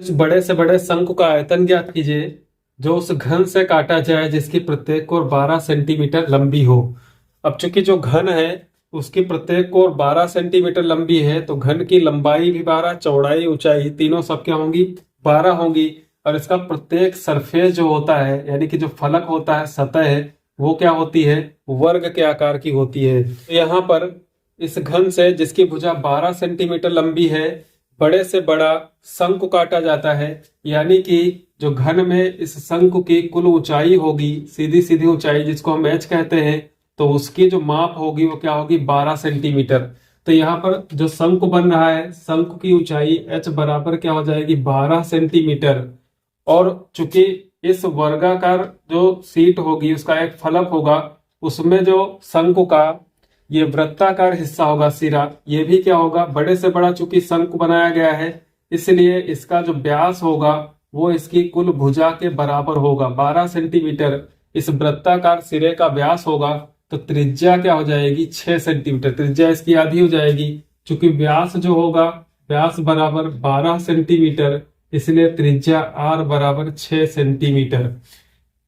कुछ बड़े से बड़े शंकु का आयतन ज्ञात कीजिए जो उस घन से काटा जाए जिसकी प्रत्येक कोर 12 सेंटीमीटर लंबी हो। अब चूंकि जो घन है उसकी प्रत्येक कोर 12 सेंटीमीटर लंबी है तो घन की लंबाई भी 12, चौड़ाई ऊंचाई तीनों सब क्या होंगी 12 होंगी। और इसका प्रत्येक सरफेस जो होता है यानी कि जो फलक होता है सतह है वो क्या होती है वर्ग के आकार की होती है। तो यहाँ पर इस घन से जिसकी भुजा 12 सेंटीमीटर लंबी है बड़े से बड़ा शंकु काटा जाता है। यानी कि जो घन में इस शंकु की कुल ऊंचाई होगी सीधी सीधी ऊंचाई जिसको हम एच कहते हैं तो उसकी जो माप होगी वो क्या होगी 12 सेंटीमीटर। तो यहाँ पर जो शंकु बन रहा है शंकु की ऊंचाई एच बराबर क्या हो जाएगी 12 सेंटीमीटर। और चूंकि इस वर्गाकार जो सीट होगी उसका एक फलक होगा उसमें जो शंकु का ये वृत्ताकार हिस्सा होगा सिरा ये भी क्या होगा बड़े से बड़ा। चूंकि शंकु बनाया गया है इसलिए इसका जो व्यास होगा वो इसकी कुल भुजा के बराबर होगा 12 सेंटीमीटर। इस वृत्ताकार सिरे का व्यास होगा तो त्रिज्या क्या हो जाएगी 6 सेंटीमीटर। त्रिज्या इसकी आधी हो जाएगी चूंकि व्यास जो होगा व्यास बराबर 12 सेंटीमीटर इसलिए त्रिज्या r बराबर 6 सेंटीमीटर।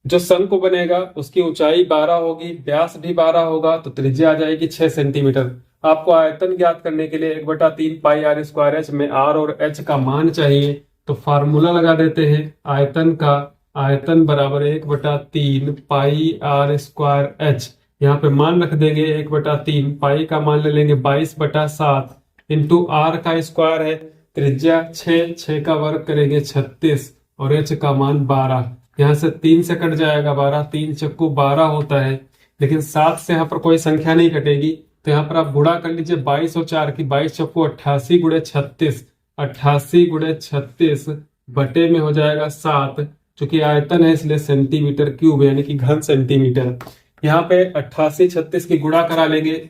जो शंकु बनेगा उसकी ऊंचाई 12 होगी व्यास भी 12 होगा तो त्रिज्या आ जाएगी 6 सेंटीमीटर। आपको आयतन ज्ञात करने के लिए 1/3 पाई आर स्क्वायर एच में आर और एच का मान चाहिए तो फार्मूला लगा देते हैं आयतन का। आयतन बराबर 1/3 पाई आर स्क्वायर एच। यहाँ पे मान रख देंगे 1/3 पाई का मान ले लेंगे 22/7 इंटू आर का स्क्वायर है त्रिज्या 6 का वर्ग करेंगे 36 और एच का मान 12। यहाँ से 3 से कट जाएगा 12, 3 चक्कू 12 होता है लेकिन 7 से यहाँ पर कोई संख्या नहीं कटेगी तो यहाँ पर आप गुणा कर लीजिए 22 और 4 की 22 चक्कू 88 गुणे 36, 88 गुणे 36 बटे में हो जाएगा 7। चूंकि आयतन है इसलिए सेंटीमीटर क्यूब यानी कि घन सेंटीमीटर। यहाँ पे 88 36 की गुणा करा लेंगे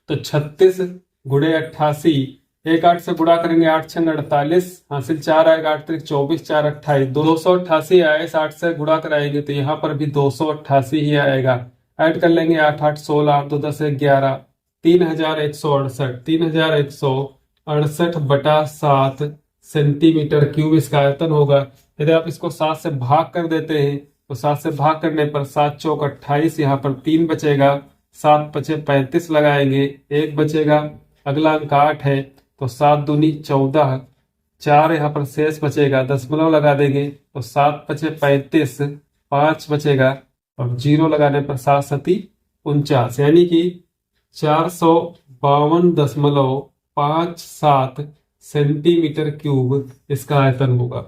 तो 36 गुणे 88 एक 8 से गुणा करेंगे 8 6 48 हासिल 4 आएगा 8 3 24 4 28 288 आए। 60 से गुणा कराएंगे तो यहाँ पर भी 288 ही आएगा। ऐड कर लेंगे 8 8 16 8 2 10 11 3168 3168/7 सेंटीमीटर क्यूब इसका आयतन होगा। यदि आप इसको 7 से भाग कर देते हैं तो 7 से भाग करने पर 7 चौक 28 यहाँ पर 3 बचेगा 7 5 35 लगाएंगे 1 बचेगा। अगला अंक 8 है तो 7 दूनी 14 4 यहाँ पर शेष बचेगा दशमलव लगा देंगे तो 7 5 35 5 बचेगा और 0 लगाने पर 7 7 49 यानी कि 452.57 सेंटीमीटर क्यूब इसका आयतन होगा।